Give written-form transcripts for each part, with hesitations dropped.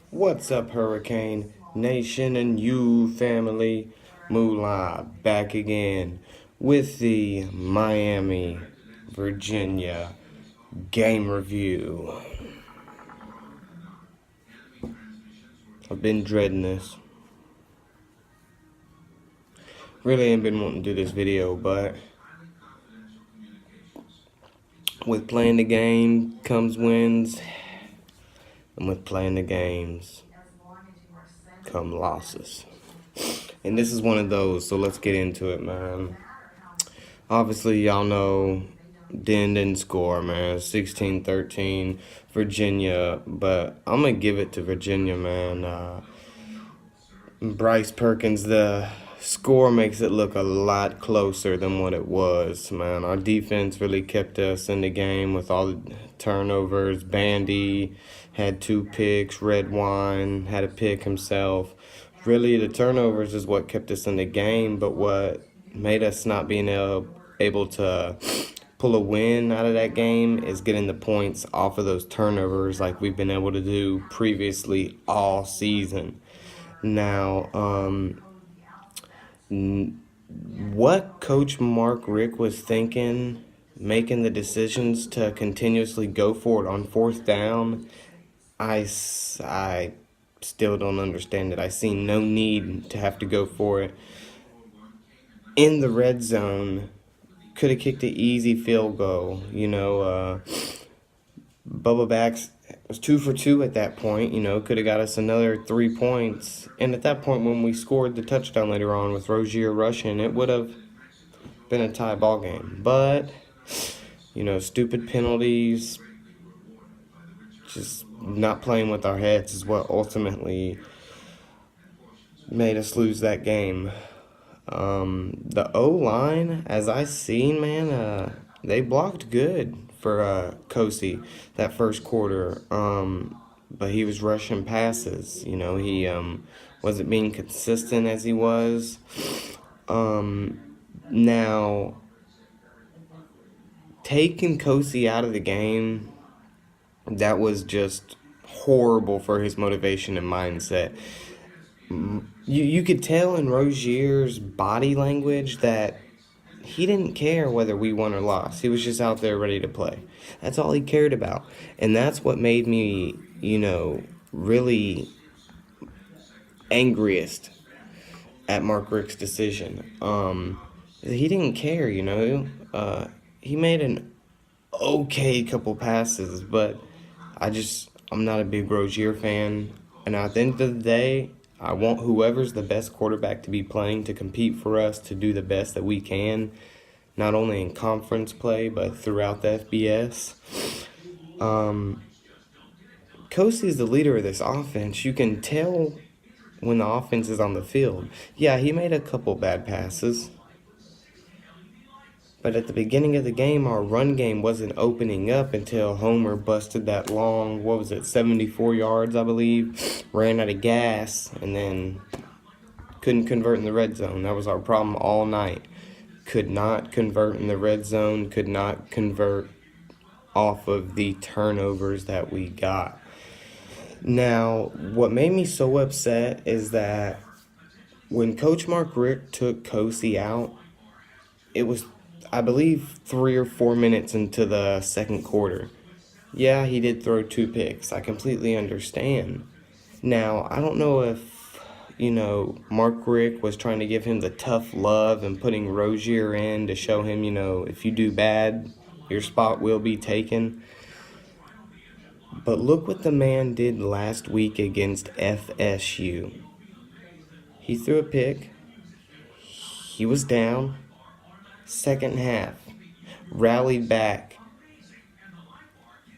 What's up, Hurricane Nation and you family? Moolah back again with the Miami, Virginia game review. I've been dreading this. Really ain't been wanting to do this video, but with playing the game comes wins, and with playing the games come losses. And this is one of those, so let's get into it, man. Obviously, y'all know Den didn't score, man. 16-13, Virginia. But I'm going to give it to Virginia, man. Bryce Perkins, the score makes it look a lot closer than what it was, man. Our defense really kept us in the game with all the turnovers. Bandy had 2 picks. Red Wine had a pick himself. Really, the turnovers is what kept us in the game, but what made us not being able to pull a win out of that game is getting the points off of those turnovers like we've been able to do previously all season. Now, what Coach Mark Richt was thinking, making the decisions to continuously go for it on 4th down, I still don't understand it. I see no need to have to go for it. In the red zone, could have kicked an easy field goal. Bubba Bax was 2 for 2 at that point. Could have got us another 3 points. And at that point, when we scored the touchdown later on with Rozier rushing, it would have been a tie ball game. But, stupid penalties, just not playing with our heads is what ultimately made us lose that game. The O-line, as I seen, man, they blocked good for Kosi that first quarter. But he was rushing passes. He wasn't being consistent as he was. Now, taking Kosi out of the game, that was just horrible for his motivation and mindset. You could tell in Rozier's body language that he didn't care whether we won or lost. He was just out there ready to play. That's all he cared about. And that's what made me, really angriest at Mark Richt's decision. He didn't care, he made an okay couple passes, but I'm not a big Rozier fan. And at the end of the day, I want whoever's the best quarterback to be playing to compete for us, to do the best that we can, not only in conference play, but throughout the FBS. Kosi is the leader of this offense. You can tell when the offense is on the field. Yeah, he made a couple bad passes. But at the beginning of the game, our run game wasn't opening up until Homer busted that long, 74 yards, I believe, ran out of gas, and then couldn't convert in the red zone. That was our problem all night. Could not convert in the red zone, could not convert off of the turnovers that we got. Now, what made me so upset is that when Coach Mark Richt took Kosi out, it was, I believe, 3 or 4 minutes into the second quarter. Yeah, he did throw 2 picks. I completely understand. Now, I don't know if, Mark Richt was trying to give him the tough love and putting Rozier in to show him, if you do bad, your spot will be taken. But look what the man did last week against FSU. He threw a pick. He was down. Second half, rallied back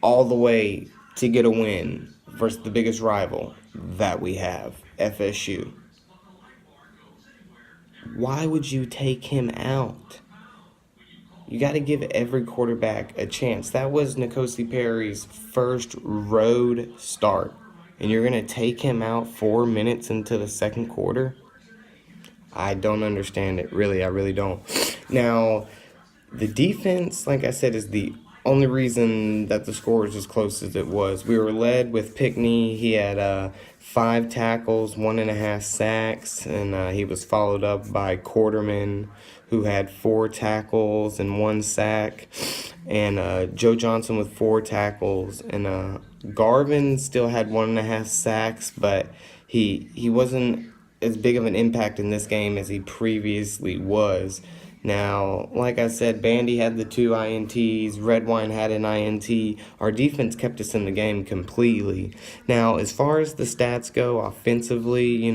all the way to get a win versus the biggest rival that we have, FSU. Why would you take him out? You got to give every quarterback a chance. That was N'Kosi Perry's first road start, and you're going to take him out 4 minutes into the second quarter? I don't understand it. Really, I really don't. Now, the defense, like I said, is the only reason that the score was as close as it was. We were led with Pickney. He had 5 tackles, 1.5 sacks, and he was followed up by Quarterman, who had 4 tackles and 1 sack, and Joe Johnson with 4 tackles, and Garvin still had 1.5 sacks, but he wasn't as big of an impact in this game as he previously was. Now, like I said, Bandy had the 2 INTs, Redwine had an INT. Our defense kept us in the game completely. Now, as far as the stats go offensively,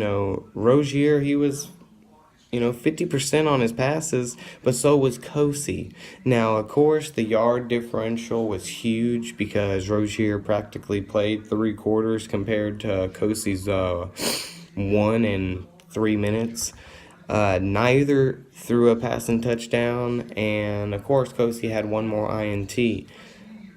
Rozier, he was 50% on his passes, but so was Kosi. Now, of course, the yard differential was huge because Rozier practically played 3 quarters compared to Kosi's 1 and 3 minutes. Neither threw a passing touchdown, and of course, Kosi had 1 more INT.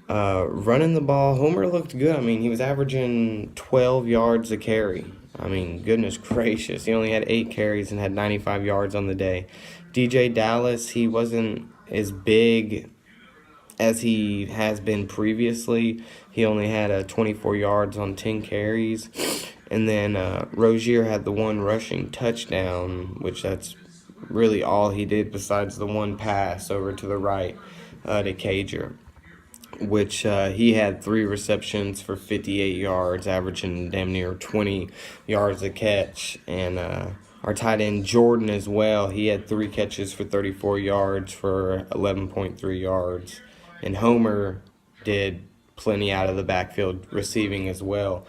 Running the ball, Homer looked good. I mean, he was averaging 12 yards a carry. I mean, goodness gracious. He only had 8 carries and had 95 yards on the day. DJ Dallas, he wasn't as big as he has been previously. He only had 24 yards on 10 carries. And then Rozier had the 1 rushing touchdown, which that's really all he did besides the 1 pass over to the right to Cager, which he had 3 receptions for 58 yards, averaging damn near 20 yards a catch. And our tight end Jordan as well, he had 3 catches for 34 yards for 11.3 yards. And Homer did plenty out of the backfield receiving as well.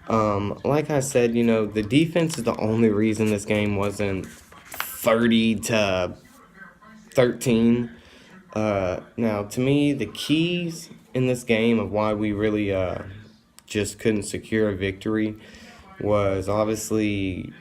Like I said, the defense is the only reason this game wasn't 30-13. Now, to me, the keys in this game of why we really just couldn't secure a victory was obviously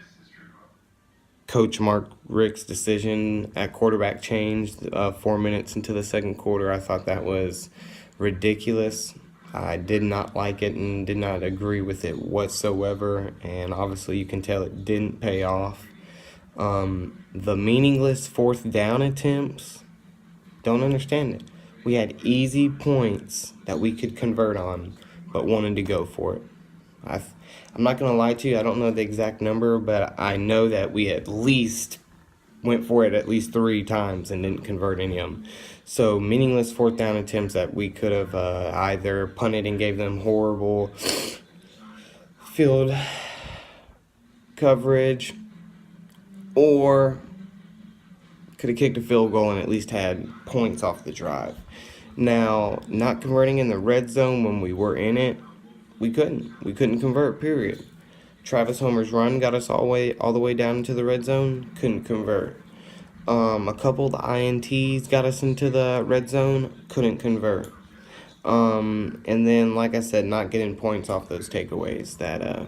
Coach Mark Richt's decision at quarterback change 4 minutes into the second quarter. I thought that was ridiculous. I did not like it and did not agree with it whatsoever, and obviously you can tell it didn't pay off. The meaningless 4th down attempts, don't understand it. We had easy points that we could convert on, but wanted to go for it. I'm not going to lie to you, I don't know the exact number, but I know that we at least went for it at least 3 times and didn't convert any of them. So meaningless 4th down attempts that we could have either punted and gave them horrible field coverage, or could have kicked a field goal and at least had points off the drive. Now, not converting in the red zone when we were in it, we couldn't convert, period. Travis Homer's run got us all the way down into the red zone, couldn't convert. A couple of the INTs got us into the red zone, couldn't convert. And then, like I said, not getting points off those takeaways, that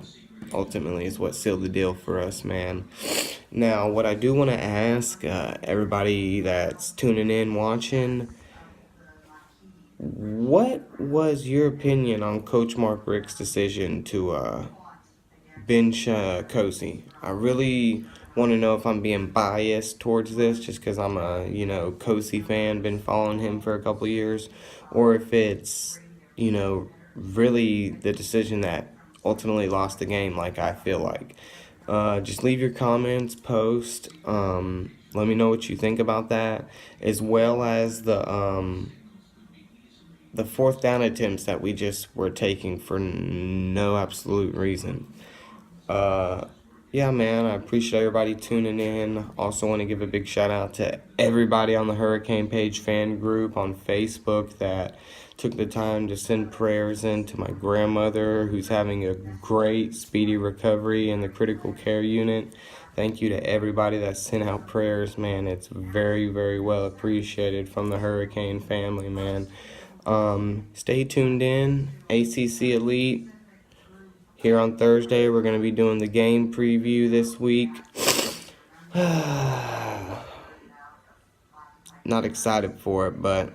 ultimately is what sealed the deal for us, man. Now, what I do want to ask everybody that's tuning in, watching, what was your opinion on Coach Mark Richt's decision to bench Kosi? I really want to know if I'm being biased towards this just because I'm a, Kosi fan, been following him for a couple years, or if it's, really the decision that ultimately lost the game like I feel like. Just leave your comments, post, let me know what you think about that, as well as the 4th down attempts that we just were taking for no absolute reason. Yeah, man, I appreciate everybody tuning in. Also want to give a big shout out to everybody on the Hurricane Page fan group on Facebook that took the time to send prayers in to my grandmother, who's having a great, speedy recovery in the critical care unit. Thank you to everybody that sent out prayers, man. It's very, very well appreciated from the Hurricane family, man. Stay tuned in. ACC Elite. Here on Thursday, we're going to be doing the game preview this week. Not excited for it, but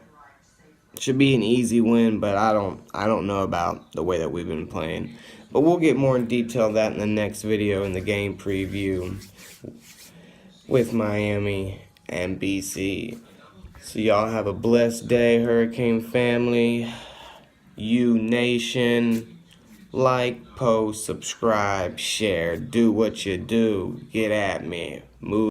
it should be an easy win, but I don't know about the way that we've been playing. But we'll get more in detail of that in the next video in the game preview. with Miami and BC. So y'all have a blessed day, Hurricane family. You Nation. Like, post, subscribe, share. Do what you do. Get at me. Move.